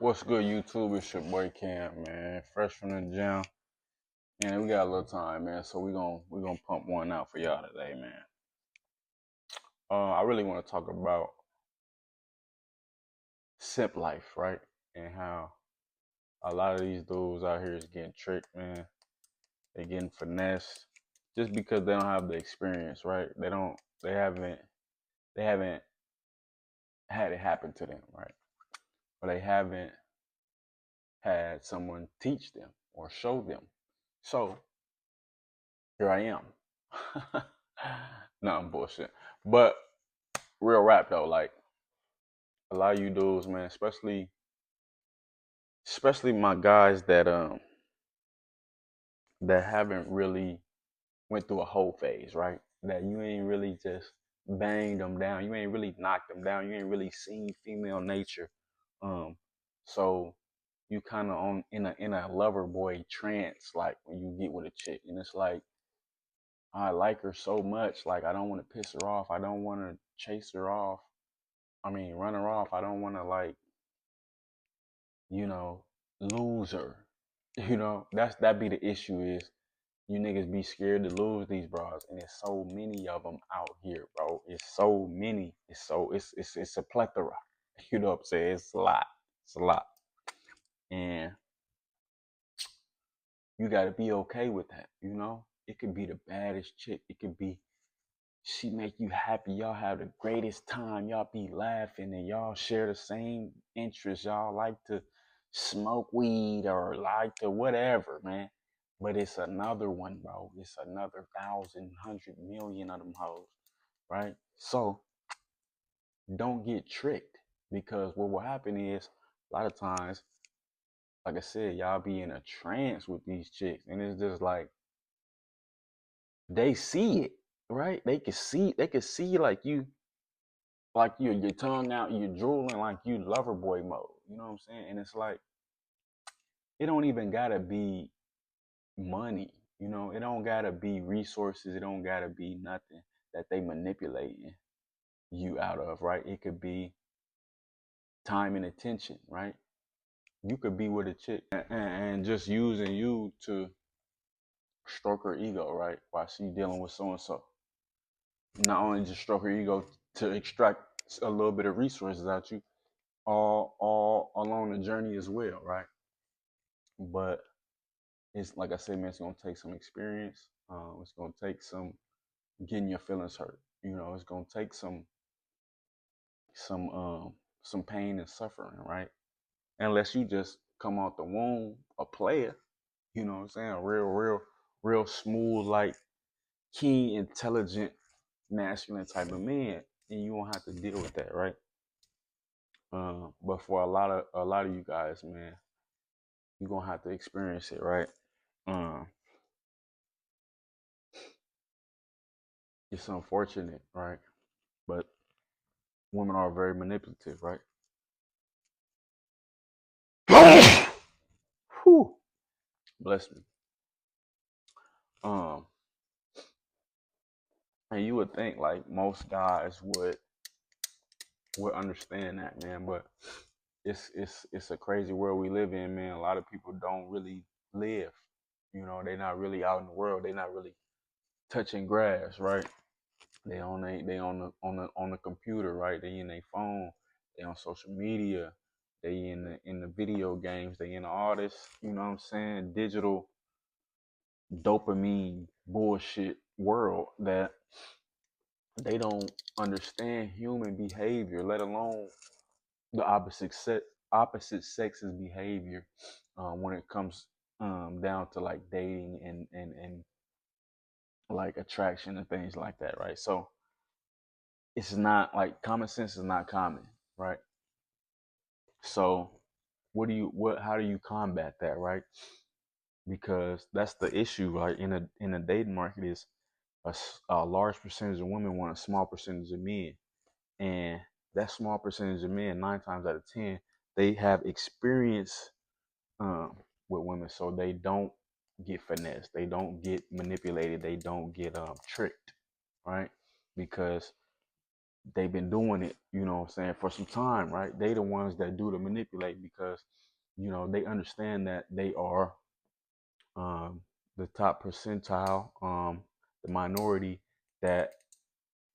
What's good, YouTube? It's your boy Cam, man. Fresh from the gym, and we got a little time, man. So we gonna pump one out for y'all today, man. I really want to talk about simp life, right? And how a lot of these dudes out here is getting tricked, man. They getting finessed just because they don't have the experience, right? They haven't had it happen to them, right? Or they haven't had someone teach them or show them. So here I am. No, I'm bullshit. But real rap though, like a lot of you dudes, man, especially my guys that haven't really went through a whole phase, right? That you ain't really just banged them down. You ain't really knocked them down. You ain't really seen female nature. Um, so you kind of on in a lover boy trance, like when you get with a chick, and it's like I like her so much, like I don't want to piss her off. I don't want to chase her off. I mean, run her off. I don't want to like, you know, lose her. That be the issue is you niggas be scared to lose these bras, and there's so many of them out here, bro. It's so many. It's a plethora. You know what I'm saying? It's a lot. It's a lot, and you got to be okay with that. It could be the baddest chick. It could be she make you happy. Y'all have the greatest time. Y'all be laughing and y'all share the same interests. Y'all like to smoke weed or like to whatever, man. But it's another one, bro. It's another 1,000, 100 million of them hoes, right? So don't get tricked because what will happen is a lot of times, like I said, y'all be in a trance with these chicks, and it's just like they see it, right? They can see like your tongue out, you're drooling like you lover boy mode. You know what I'm saying? And it's like it don't even gotta be money. It don't gotta be resources. It don't gotta be nothing that they manipulating you out of, right? It could be time and attention, right? You could be with a chick and just using you to stroke her ego, right? While she dealing with so and so. Not only just stroke her ego to extract a little bit of resources out you, all along the journey as well, right? But it's like I said, man, it's gonna take some experience. It's gonna take some getting your feelings hurt. It's gonna take some um some pain and suffering, right? Unless you just come out the womb a player, you know what I'm saying? Real smooth, like keen, intelligent, masculine type of man, and you won't have to deal with that, right? But for a lot of you guys, man, you're gonna have to experience it, right? Um, it's unfortunate, right? But women are very manipulative, right? Whew, bless me. Um, and you would think like most guys would understand that, man, but it's a crazy world we live in, man. A lot of people don't really live. They're not really out in the world. They're not really touching grass, right? They on the computer, right? They in their phone. They on social media. They in the video games. They in all this, you know what I'm saying? Digital dopamine bullshit world that they don't understand human behavior, let alone the opposite sex's behavior when it comes down to like dating and like attraction and things like that, right? So it's not like common sense is not common, right? So how do you combat that, right? Because that's the issue, right? In a dating market is a large percentage of women want a small percentage of men, and that small percentage of men, 9 times out of 10, they have experience um, with women, so they don't get finessed, they don't get manipulated, they don't get tricked, right? Because they've been doing it, you know what I'm saying, for some time, right? They the ones that do the manipulate because, they understand that they are um, the top percentile, the minority that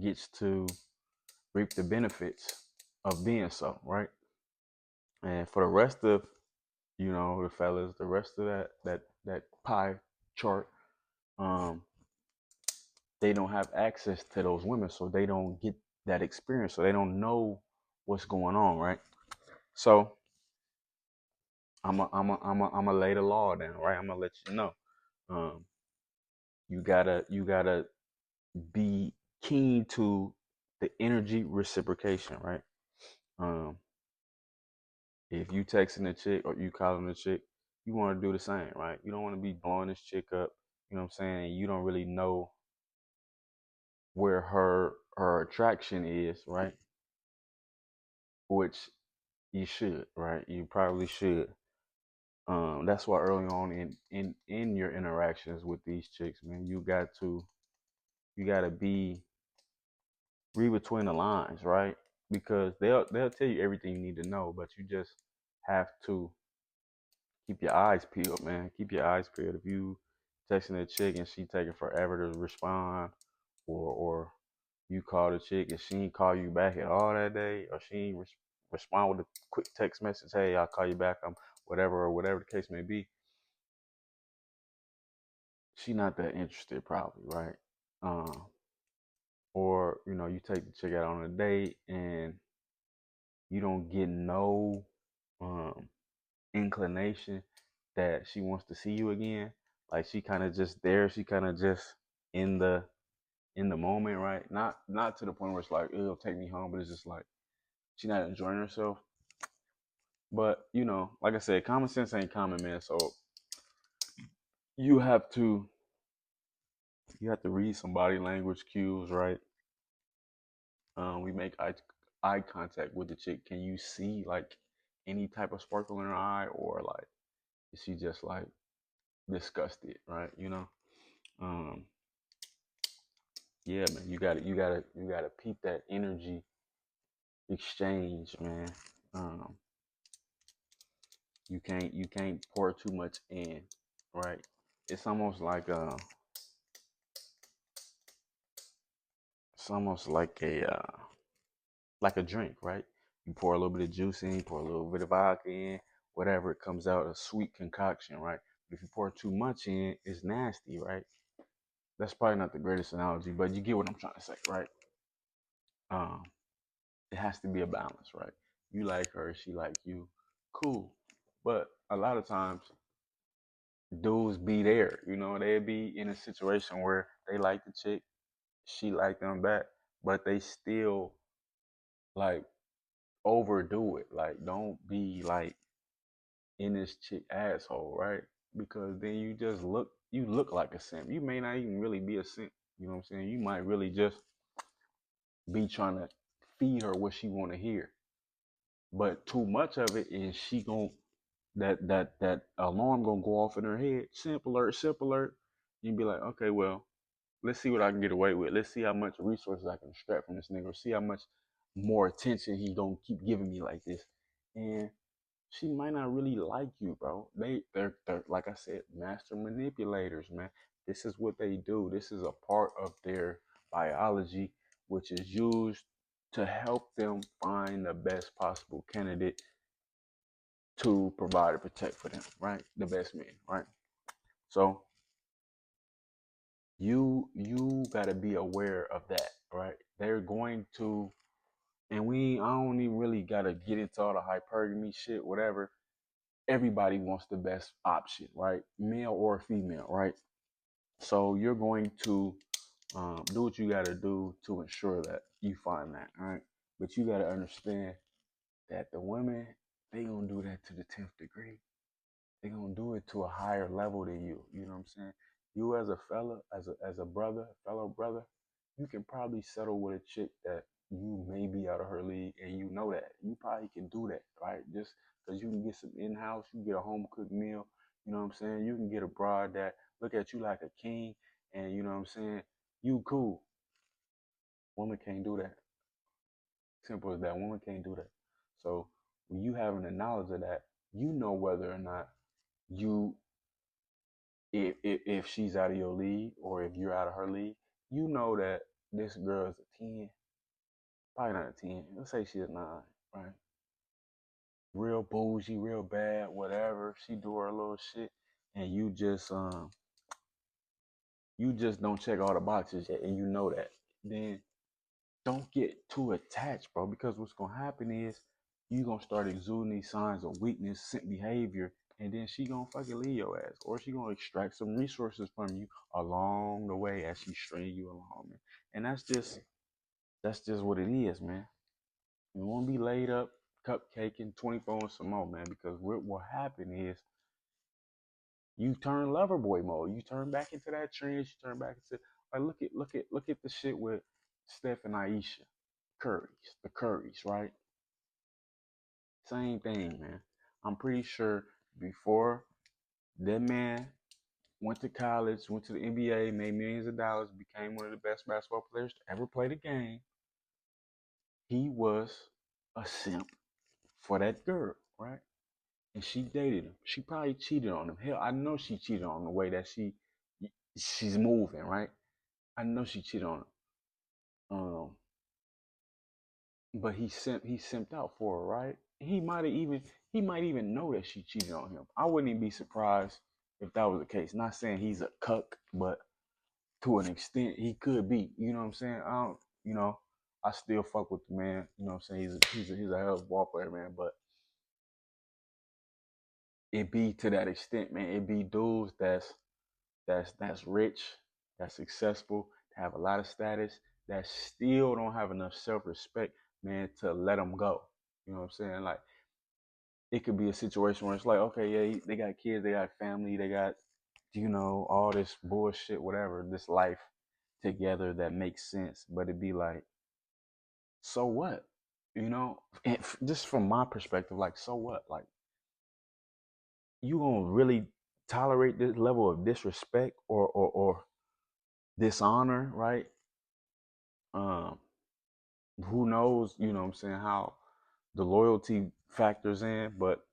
gets to reap the benefits of being so, right? And for the rest of, the fellas, the rest of that pie chart, um, they don't have access to those women, so they don't get that experience, so they don't know what's going on, right? So I'm a lay the law down, right? I'm gonna let you know. Um, you gotta be keen to the energy reciprocation, right? Um, if you texting a chick or you calling a chick, you want to do the same, right? You don't want to be blowing this chick up. You know what I'm saying? You don't really know where her attraction is, right? Which you should, right? You probably should. That's why early on in your interactions with these chicks, man, you gotta be read between the lines, right? Because they'll tell you everything you need to know, but you just have to keep your eyes peeled, man. Keep your eyes peeled. If you texting a chick and she taking forever to respond, or you call the chick and she ain't call you back at all that day, or she ain't respond with a quick text message, hey, I'll call you back, I'm whatever, or whatever the case may be, she not that interested probably, right? Um, or you take the chick out on a date and you don't get no um inclination that she wants to see you again. Like she kind of just there. She kind of just in the moment, right? Not to the point where it's like it'll take me home, but it's just like she's not enjoying herself. But like I said, common sense ain't common, man. So you have to you have to read some body language cues, right? We make eye contact with the chick. Can you see like any type of sparkle in her eye, or like is she just like disgusted, right? Um, yeah, man, you gotta peep that energy exchange, man. Um, you can't pour too much in, right? It's almost like a drink, right? You pour a little bit of juice in, pour a little bit of vodka in, whatever, it comes out a sweet concoction, right? But if you pour too much in, it's nasty, right? That's probably not the greatest analogy, but you get what I'm trying to say, right? Um, it has to be a balance, right? You like her, she like you, cool. But a lot of times, dudes be there, they be in a situation where they like the chick, she like them back, but they still like overdo it. Like, don't be like in this chick asshole, right? Because then you look like a simp. You may not even really be a simp. You know what I'm saying? You might really just be trying to feed her what she want to hear. But too much of it, and she gon' that alarm gonna go off in her head. Simp alert, simp alert. You be like, okay, well, let's see what I can get away with. Let's see how much resources I can extract from this nigga. Or see how much more attention he gonna keep giving me like this. And she might not really like you, bro. They're like I said, master manipulators, man. This is what they do. This is a part of their biology, which is used to help them find the best possible candidate to provide and protect for them, right? The best man, right? So you gotta be aware of that, right? They're going to, and I don't even really gotta get into all the hypergamy shit, whatever. Everybody wants the best option, right? Male or female, right? So you're going to do what you gotta do to ensure that you find that, right? But you gotta understand that the women, they gonna do that to the 10th degree. They gonna do it to a higher level than you. You know what I'm saying? You as a fella, as a brother, fellow brother, you can probably settle with a chick that you may be out of her league, and you know that. You probably can do that, right? Just because you can get some in-house, you can get a home cooked meal. You know what I'm saying? You can get a broad that look at you like a king, and you know what I'm saying? You cool. Woman can't do that. Simple as that. Women can't do that. So when you having the knowledge of that, you know whether or not you if she's out of your league or if you're out of her league, you know that this girl is a 10, probably not a 10. Let's say she's a 9, right? Real bougie, real bad, whatever. She do her little shit, and you just don't check all the boxes yet, and you know that. Then don't get too attached, bro, because what's gonna happen is you gonna start exuding these signs of weakness, sick behavior, and then she gonna fucking leave your ass, or she gonna extract some resources from you along the way as she string you along, man. And that's just what it is, man. You won't be laid up cupcaking 24 and some more, man, because what will happen is you turn lover boy mode. You turn back into that trend. You turn back into like look at the shit with Steph and Aisha, the Currys, right? Same thing, man. I'm pretty sure before that man went to college, went to the NBA, made millions of dollars, became one of the best basketball players to ever play the game, he was a simp for that girl, right? And she dated him. She probably cheated on him. Hell, I know she cheated on him the way that she's moving, right? I know she cheated on him. But he simped out for her, right? He might even know that she cheated on him. I wouldn't even be surprised if that was the case. Not saying he's a cuck, but to an extent he could be. You know what I'm saying? I don't, you know, I still fuck with the man. You know what I'm saying? He's a hell of a ball player, man. But it be to that extent, man. It be dudes that's rich, that's successful, have a lot of status, that still don't have enough self respect, man, to let them go. You know what I'm saying? Like it could be a situation where it's like, okay, yeah, they got kids, they got family, they got, all this bullshit, whatever, this life together that makes sense. But it'd be like, so what? Just from my perspective, like, so what? Like, you gonna really tolerate this level of disrespect or dishonor, right? Um, who knows, what I'm saying, how the loyalty factors in, but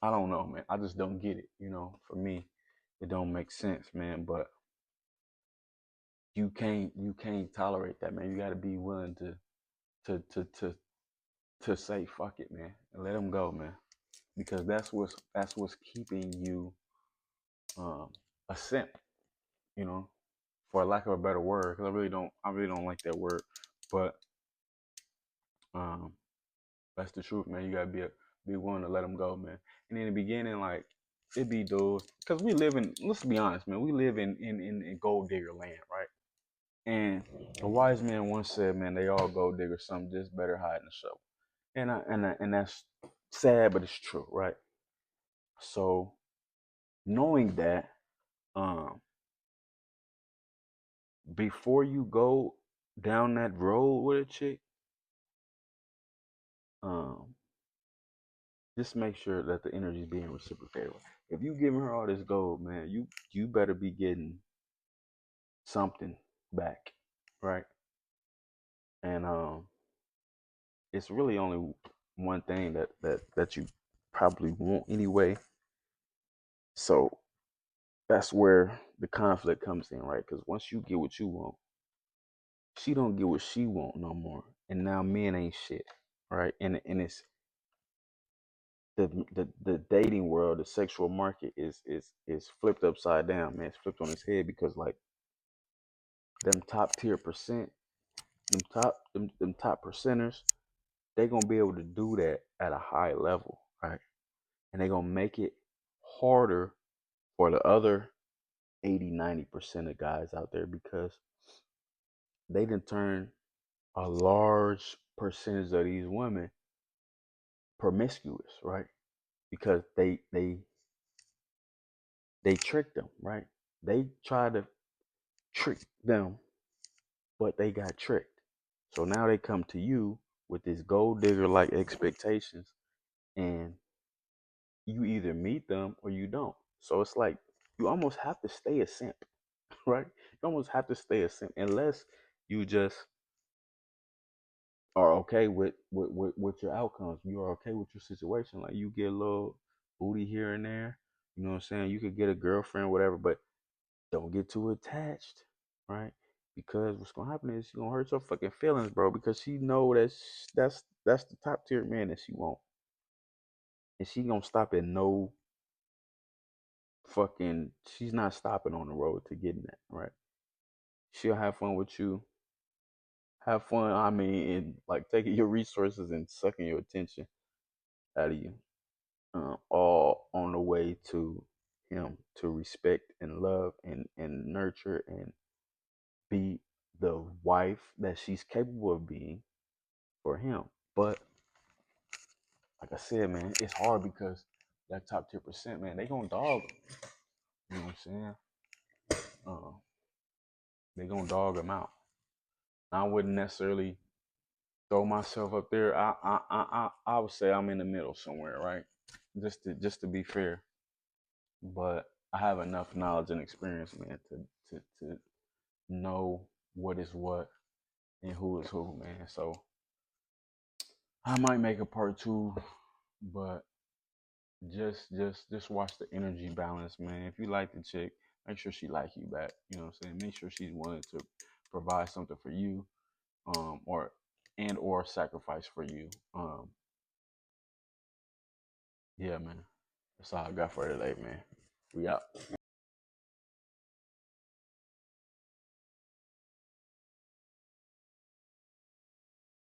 I don't know, man. I just don't get it. For me, it don't make sense, man. But you can't tolerate that, man. You got to be willing to to to to say fuck it, man, and let them go, man, because that's what's keeping you um a simp, you know, for lack of a better word, because I really don't like that word, but um that's the truth, man. You gotta be willing to let them go, man. And in the beginning, like it be dudes, because we live in. Let's be honest, man. We live in gold digger land, right? And a wise man once said, "Man, they all gold diggers. Some just better hide in the shovel." And that's sad, but it's true, right? So knowing that, um, before you go down that road with a chick, um, just make sure that the energy is being reciprocated. If you giving her all this gold, man, you better be getting something back, right? And it's really only one thing that you probably want anyway. So that's where the conflict comes in, right? Because once you get what you want, she don't get what she want no more, and now men ain't shit, right? And it's the dating world, the sexual market is flipped upside down, man. It's flipped on its head because like them top tier percent, them top percenters, they gonna be able to do that at a high level, right? And they gonna make it harder for the other 80-90% of guys out there because they done turn a large percentage of these women promiscuous, right? Because they tricked them, right? They tried to trick them, but they got tricked. So now they come to you with this gold digger like expectations, and you either meet them or you don't. So it's like you almost have to stay a simp, right? You almost have to stay a simp unless you just are okay with your outcomes. You are okay with your situation. Like you get a little booty here and there. You know what I'm saying? You could get a girlfriend, whatever, but don't get too attached, right? Because what's gonna happen is she's gonna hurt your fucking feelings, bro. Because she know that's the top tier man that she want, and she gonna stop at no fucking. She's not stopping on the road to getting that, right? She'll have fun with you. Have fun. I mean, and like taking your resources and sucking your attention out of you, all on the way to him to respect and love and nurture and be the wife that she's capable of being for him. But like I said, man, it's hard because that top 10%, man, they gonna dog him. You know what I'm saying? Uh, they gonna dog him out. I wouldn't necessarily throw myself up there. I would say I'm in the middle somewhere, right? Just to be fair. But I have enough knowledge and experience, man, to know what is what and who is who, man. So I might make a part two, but just watch the energy balance, man. If you like the chick, make sure she like you back. You know what I'm saying? Make sure she's willing to provide something for you, or and or sacrifice for you. Yeah, man. That's all I got for today, man. We out.